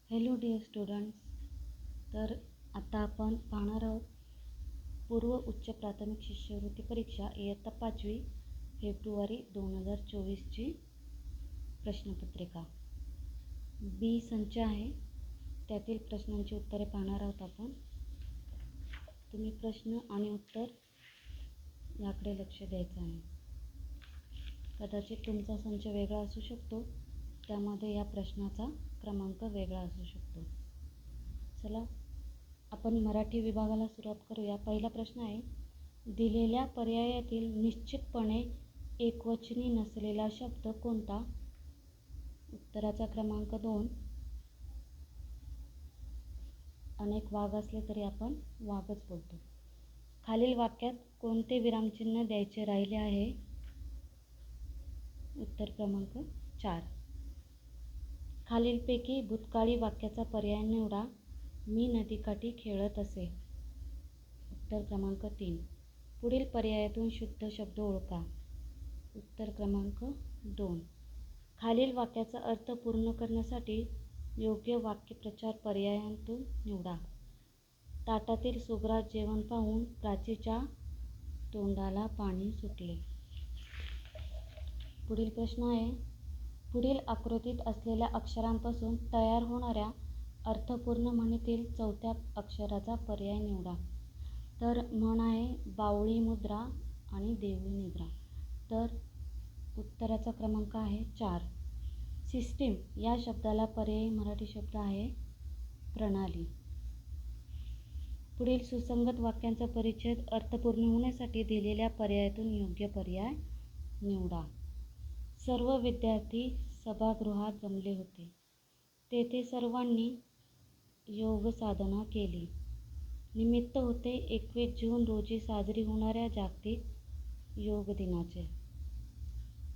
Hello dear students. तर आता आपण पाहणार आहोत पूर्व उच्च प्राथमिक शिष्यवृत्ती परीक्षा इयत्ता 5वी फेब्रुवारी 2024ची प्रश्नपत्रिका. बी संच आहे, त्यातील प्रश्नांची उत्तरे पाहणार आहोत आपण. तुम्ही प्रश्न आणि उत्तर याकडे लक्ष द्यायचं आहे. कदाचित तुमचा संच वेगळा असू शकतो, त्यामध्ये या प्रश्नाचा क्रमांक वेगळा असू शकतो. चला आपण मराठी विभागाला सुरुवात करूया. पहिला प्रश्न आहे, दिलेल्या पर्यायातील निश्चितपणे एकवचनी नसलेला शब्द कोणता? उत्तराचा क्रमांक 2. अनेक वाघ असले तरी आपण वाघच बोलतो. खालील वाक्यात कोणते विरामचिन्ह द्यायचे राहिले आहे? उत्तर क्रमांक 4. खालीलपैकी भूतकाळी वाक्याचा पर्याय निवडा. मी नदीकाठी खेळत असे. उत्तर क्रमांक 3. पुढील पर्यायातून शुद्ध शब्द ओळखा. उत्तर क्रमांक 2. खालील वाक्याचा अर्थ पूर्ण करण्यासाठी योग्य वाक्यप्रचार पर्यायांतून निवडा. ताटातील सुग्रास जेवण पाहून प्राचीच्या तोंडाला पाणी सुटले. पुढील प्रश्न आहे, पुढील आकृतीत असलेल्या अक्षरांपासून तयार होणाऱ्या अर्थपूर्ण म्हणीतील चौथ्या अक्षराचा पर्याय निवडा. तर म्हण आहे बावळी मुद्रा आणि देवळी निद्रा. तर उत्तराचा क्रमांक आहे 4. सिस्टीम या शब्दाला पर्यायी मराठी शब्द आहे प्रणाली. पुढील सुसंगत वाक्यांचा परिच्छेद अर्थपूर्ण होण्यासाठी दिलेल्या पर्यायातून योग्य पर्याय निवडा. सर्व विद्यार्थी सभागृहात जमले होते. तेथे सर्वांनी योगसाधना केली. निमित्त होते 21 जून रोजी साजरी होणाऱ्या जागतिक योग दिनाचे.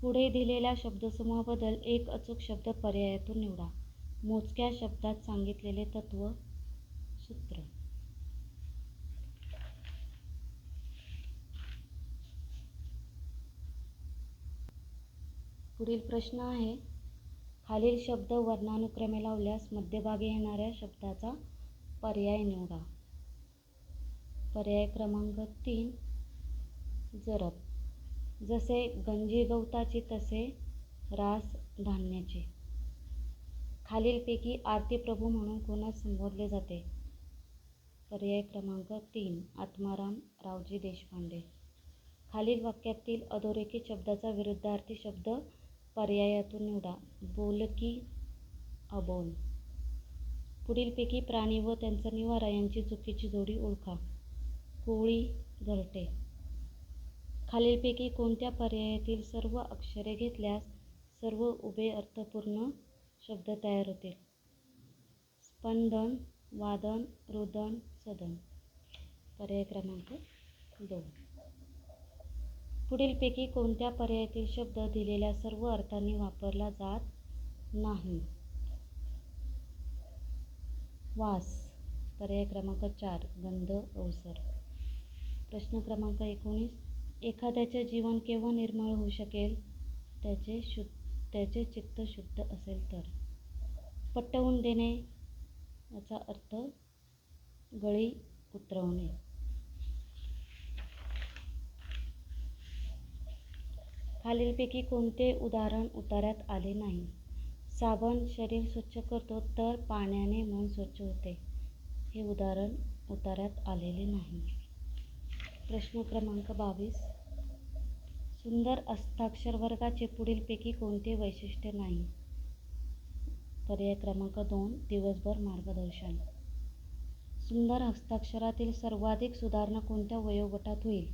पुढे दिलेल्या शब्दसमूहाबद्दल एक अचूक शब्द पर्यायातून निवडा. मोजक्या शब्दात सांगितलेले तत्व सूत्र. पुढील प्रश्न आहे, खालील शब्द वर्णानुक्रमे लावल्यास मध्यभागी येणाऱ्या शब्दाचा पर्याय निवडा. पर्याय क्रमांक 3 जरब. जसे गंजी गवताची तसे रास धान्याचे. खालीलपैकी आरती प्रभू म्हणून कोणास संबोधले जाते? पर्याय क्रमांक 3 आत्माराम रावजी देशपांडे. खालील वाक्यातील अधोरेखित शब्दाचा विरुद्धार्थी शब्द पर्यायातून निवडा. बोलकी अबोल. पुढीलपैकी प्राणी व त्यांचा निवारा यांची चुकीची जोडी ओळखा. कोळी घरटे. खालीलपैकी कोणत्या पर्यायातील सर्व अक्षरे घेतल्यास सर्व उभे अर्थपूर्ण शब्द तयार होतील? स्पंदन, वादन, रुदन, सदन. पर्याय क्रमांक 2. पुढीलपैकी कोणत्या पर्यायातील शब्द दिलेल्या सर्व अर्थांनी वापरला जात नाही? वास. पर्याय क्रमांक 4 गंध, अवसर. प्रश्न क्रमांक 19, एखाद्याचे जीवन केव्हा निर्मळ होऊ शकेल? त्याचे चित्त शुद्ध असेल तर. पटवून देणे याचा अर्थ गळी उतरवणे. खालीलपैकी कोणते उदाहरण उतार्यात आले नाही? साबण शरीर स्वच्छ करतो तर पाण्याने मन स्वच्छ होते. हे उदाहरण उतार्यात आलेले नाही. प्रश्न क्रमांक 22, सुंदर हस्ताक्षर वर्गाचे पुढीलपैकी कोणते वैशिष्ट्य नाही? पर्याय क्रमांक 2 दिवसभर मार्गदर्शन. सुंदर हस्ताक्षरातील सर्वाधिक सुधारणा कोणत्या वयोगटात होईल?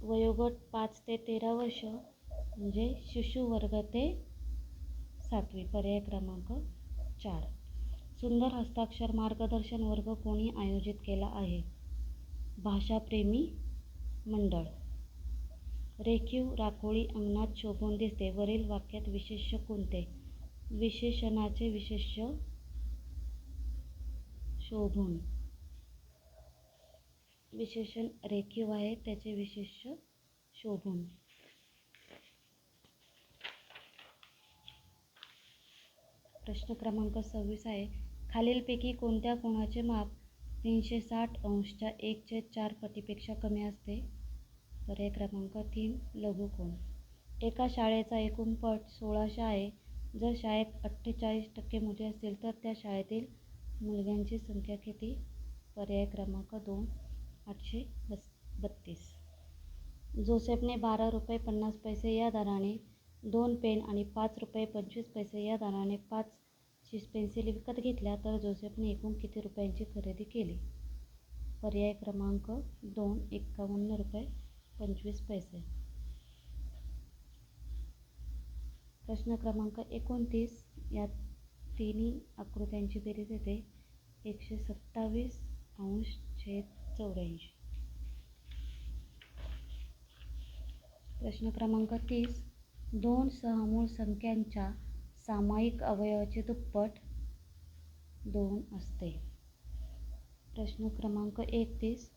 वयोगट 5 ते 13 वर्ष म्हणजे शिशु वर्ग ते 7वी. पर्याय क्रमांक 4. सुंदर हस्ताक्षर मार्गदर्शन वर्ग कोणी आयोजित केला आहे? भाषाप्रेमी मंडळ. रेखीव राखोळी अंगणात शोभून दिसते. वरील वाक्यात विशेष्य कोणते? विशेषणाचे विशेष्य शोभून. विशेषण रेखीव आहे, त्याचे विशेष्य शोभून. प्रश्न क्रमांक 26 आहे, खालीलपैकी कोणत्या कोनाचे माप 360 अंशच्या 1/4 पटीपेक्षा कमी असते? पर्याय क्रमांक 3 लघुकोन. एका शाळेचा एकूण पट 1600 आहे. जर शाळेत 48% मुले असतील तर त्या शाळेतील मुलग्यांची संख्या किती? पर्याय क्रमांक 2 832. जोसेफने 12 रुपये 50 पैसे या दराने 2 पेन आणि 5 रुपये 25 पैसे या दराने 5 पेन्सिल विकत घेतल्या तर जोसेफने एकूण किती रुपयांची खरेदी केली? पर्याय क्रमांक 2 51 रुपये 25 पैसे. प्रश्न क्रमांक 29. या तिन्ही आकृत्यांची बेरीज येते 127 अंश छेद 84. प्रश्न क्रमांक 30. 2 सहमूळ संख्यांच्या सामायिक अवयवाचे दुप्पट 2 असते. प्रश्न क्रमांक 31.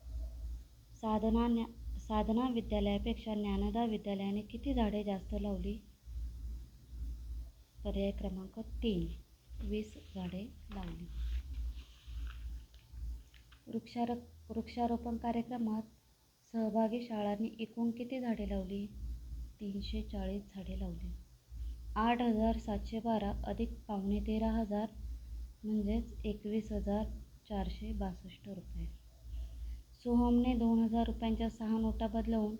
साधना विद्यालयापेक्षा ज्ञानदा विद्यालयाने किती झाडे जास्त लावली? पर्याय क्रमांक 3 20 झाडे लावली. वृक्षारोपण कार्यक्रमात सहभागी शाळांनी एकूण किती झाडे लावली? 340 झाडे लावली. 8,712 अधिक 13,500 म्हणजेच 21,462 रुपये. सोहमने 2,000 रुपयांच्या 6 नोटा बदलवून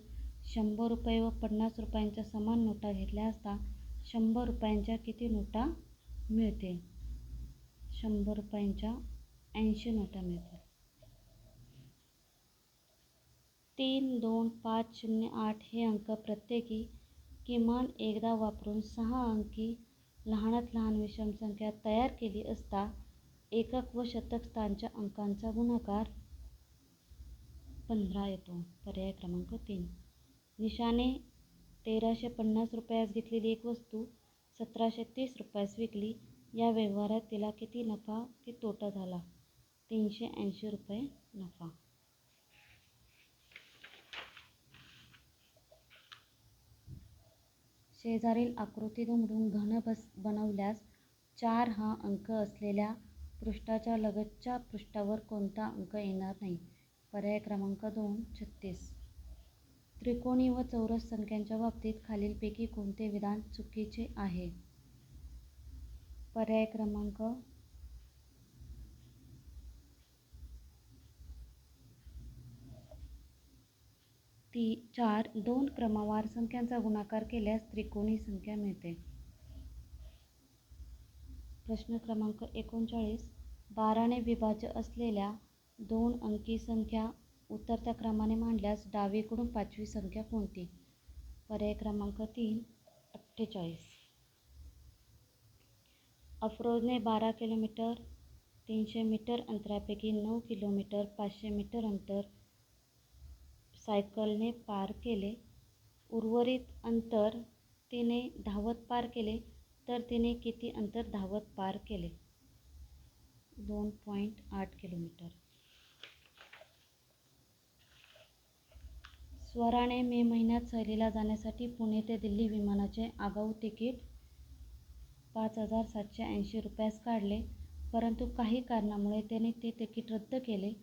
100 रुपये व 50 रुपयांच्या समान नोटा घेतल्या असता 100 रुपयांच्या किती नोटा मिळतील? 100 रुपयांच्या 80 नोटा मिळतील. 3, 2, 5, 0, 8 हे अंक प्रत्येकी किमान एकदा वापरून 6 अंकी लहानात लहान विषम संख्या तयार केली असता एकक व शतक स्थानच्या अंकांचा गुणाकार 15 येतो. पर्याय क्रमांक 3. निशाने 1,350 रुपयास घेतलेली एक वस्तू 1,730 रुपयास विकली. या व्यवहारात तिला किती नफा की तोटा झाला? 380 रुपये नफा. शेजारील आकृती दुमडून घन बनवल्यास 4 हा अंक असलेल्या पृष्ठाच्या लगतच्या पृष्ठावर कोणता अंक येणार नाही? पर्याय क्रमांक 2 36. त्रिकोणी व चौरस संख्यांच्या बाबतीत खालीलपैकी कोणते विधान चुकीचे आहे? पर्याय क्रमांक 4. 2 क्रमवार संख्यांचा गुणाकार केल्यास त्रिकोणी संख्या मिळते. प्रश्न क्रमांक 39. 12ने विभाज्य असलेल्या 2 अंकी संख्या उतरत्या क्रमाने मांडल्यास डावीकडून 5वी संख्या कोणती? पर्याय क्रमांक 3 48. अफरोजने 12 किलोमीटर 300 मीटर अंतरापैकी 9 किलोमीटर 500 मीटर अंतर सायकलने पार केले. उर्वरित अंतर तिने धावत पार केले तर तिने किती अंतर धावत पार केले? 2.8 किलोमीटर. स्वराने मे महिन्यात सहलीला जाण्यासाठी पुणे ते दिल्ली विमानाचे आगाऊ तिकीट 5,780 रुपयास काढले, परंतु काही कारणामुळे त्याने ते तिकीट रद्द केले.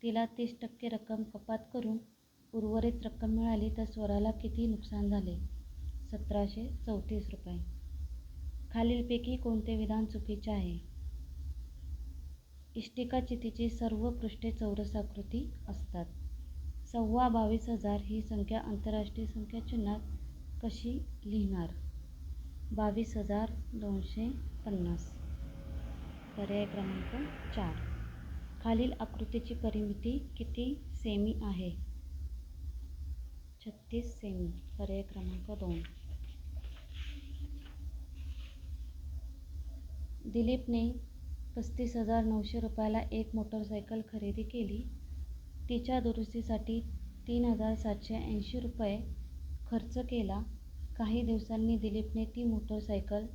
तिला 30% रक्कम कपात करून उर्वरित रक्कम मिळाली तर स्वराला किती नुकसान झाले? 1,734 रुपये. खालीलपैकी कोणते विधान चुकीचे आहे? इष्टिका चितीची सर्व पृष्ठे चौरसाकृती असतात. 22,000 ही संख्या आंतरराष्ट्रीय संख्या चिन्हात कशी लिहिणार? 22,250. पर्याय क्रमांक 4. खालील आकृतीची परिमिती किती सेमी आहे? 36 सेमी. पर्याय क्रमांक 2. दिलीपने 35,900 रुपयाला एक मोटरसायकल खरेदी केली. तिच्या दुरुस्तीसाठी 3,780 रुपये खर्च केला. काही दिवसांनी दिलीपने ती मोटरसायकल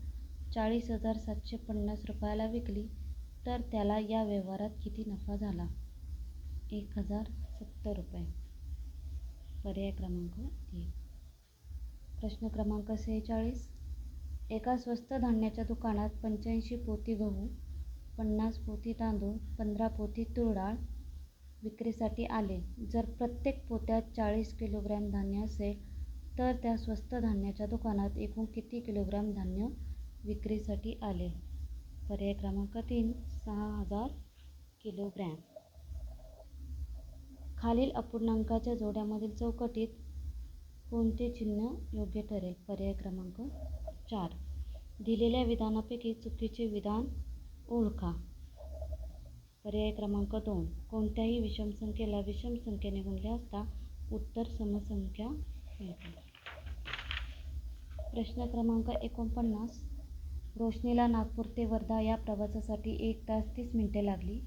40,750 रुपयाला विकली तर त्याला या व्यवहारात किती नफा झाला? 1,070 रुपये. पर्याय क्रमांक 1. प्रश्न क्रमांक 46. एका स्वस्त धान्याच्या दुकानात 85 पोती गहू, 50 पोती तांदूळ, 15 पोती तूर डाळ विक्रीसाठी आले. जर प्रत्येक पोत्यात 40 किलोग्रॅम धान्य असेल तर त्या स्वस्त धान्याच्या दुकानात एकूण किती किलोग्रॅम धान्य विक्रीसाठी आले? पर्याय क्रमांक 3, 6000 किलोग्रॅम. खालील अपूर्णांकाच्या जोड्यामधील चौकटीत कोणते चिन्ह योग्य ठरेल? पर्याय क्रमांक 4. दिलेल्या विधानापैकी चुकीचे विधान ओळखा. पर्याय क्रमांक 2. कोणत्याही विषम संख्येला विषम संख्येने गुणले असता उत्तर समसंख्या मिळते. प्रश्न क्रमांक 49. रोशनीला नागपूर ते वर्धा या प्रवासासाठी 1 तास 30 मिनिटे लागली.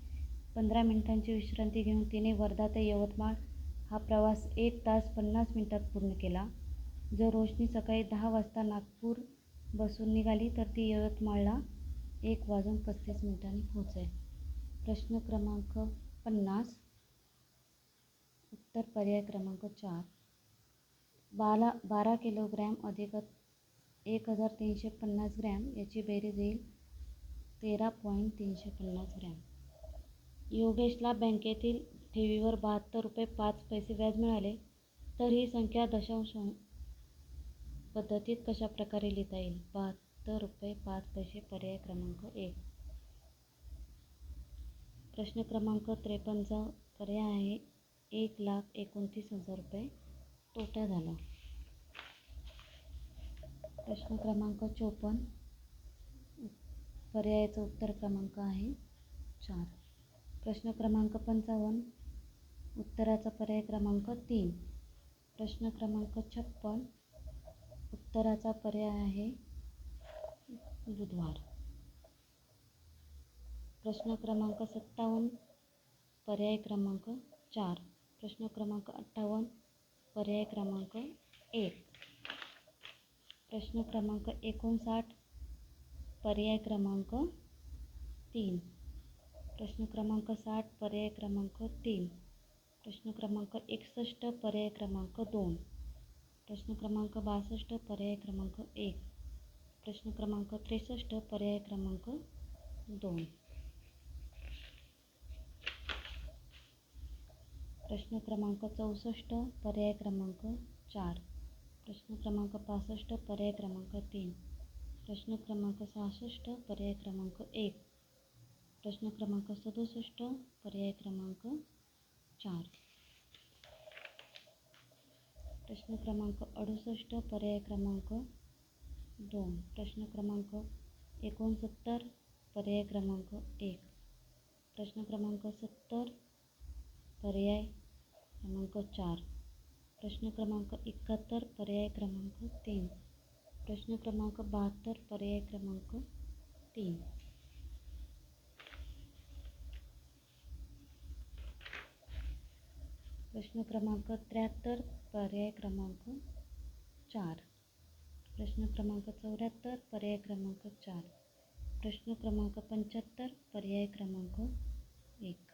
15 मिनिटांची विश्रांती घेऊन तिने वर्धा ते यवतमाळ हा प्रवास 1 तास 50 मिनिटात पूर्ण केला. जर रोशनी सकाळी 10 वाजता नागपूर बसून निघाली तर ती यवतमाळला 1:35 पोहोचेल. प्रश्न क्रमांक 50. उत्तर पर्याय क्रमांक 4. 12 किलोग्रॅम अधिक 1350 ग्रॅम याची बेरीज येईल 13.350 ग्रॅम. योगेशला बँकेतील ठेवीवर 72 रुपये 5 पैसे व्याज मिळाले, तर ही संख्या दशांश पद्धतीत कशा प्रकारे लिहिता येईल? 72 रुपये 5 पैसे. पर्याय क्रमांक 1. प्रश्न क्रमांक 53. पर्याय आहे 1,29,000 रुपये तोटा झाला. प्रश्न क्रमांक 54. पर्यायाचं उत्तर क्रमांक आहे 4. प्रश्न क्रमांक 55. उत्तराचा पर्याय क्रमांक 3. प्रश्न क्रमांक 56. उत्तराचा पर्याय आहे बुधवार. प्रश्न क्रमांक 57. पर्याय क्रमांक 4. प्रश्न क्रमांक 58. पर्याय क्रमांक 1. प्रश्न क्रमांक 59. पर्याय क्रमांक 3. प्रश्न क्रमांक 60. पर्याय क्रमांक 3. प्रश्न क्रमांक 61. पर्याय क्रमांक 2. प्रश्न क्रमांक 62. पर्याय क्रमांक 1. प्रश्न क्रमांक 63. पर्याय क्रमांक 2. प्रश्न क्रमांक 64. पर्याय क्रमांक 4. प्रश्न क्रमांक 65. पर्याय क्रमांक 3. प्रश्न क्रमांक 66. पर्याय क्रमांक 1. प्रश्न क्रमांक 67. पर्याय क्रमांक 4. प्रश्न क्रमांक 68. पर्याय क्रमांक 2. प्रश्न क्रमांक 69. पर्याय क्रमांक 1. प्रश्न क्रमांक 70. पर्याय क्रमांक 4. प्रश्न क्रमांक 71. पर्याय क्रमांक 3. प्रश्न क्रमांक 72. पर्याय क्रमांक 3. प्रश्न क्रमांक 73. पर्याय क्रमांक 4. प्रश्न क्रमांक 74. पर्याय क्रमांक 4. प्रश्न क्रमांक 75. पर्याय क्रमांक 1.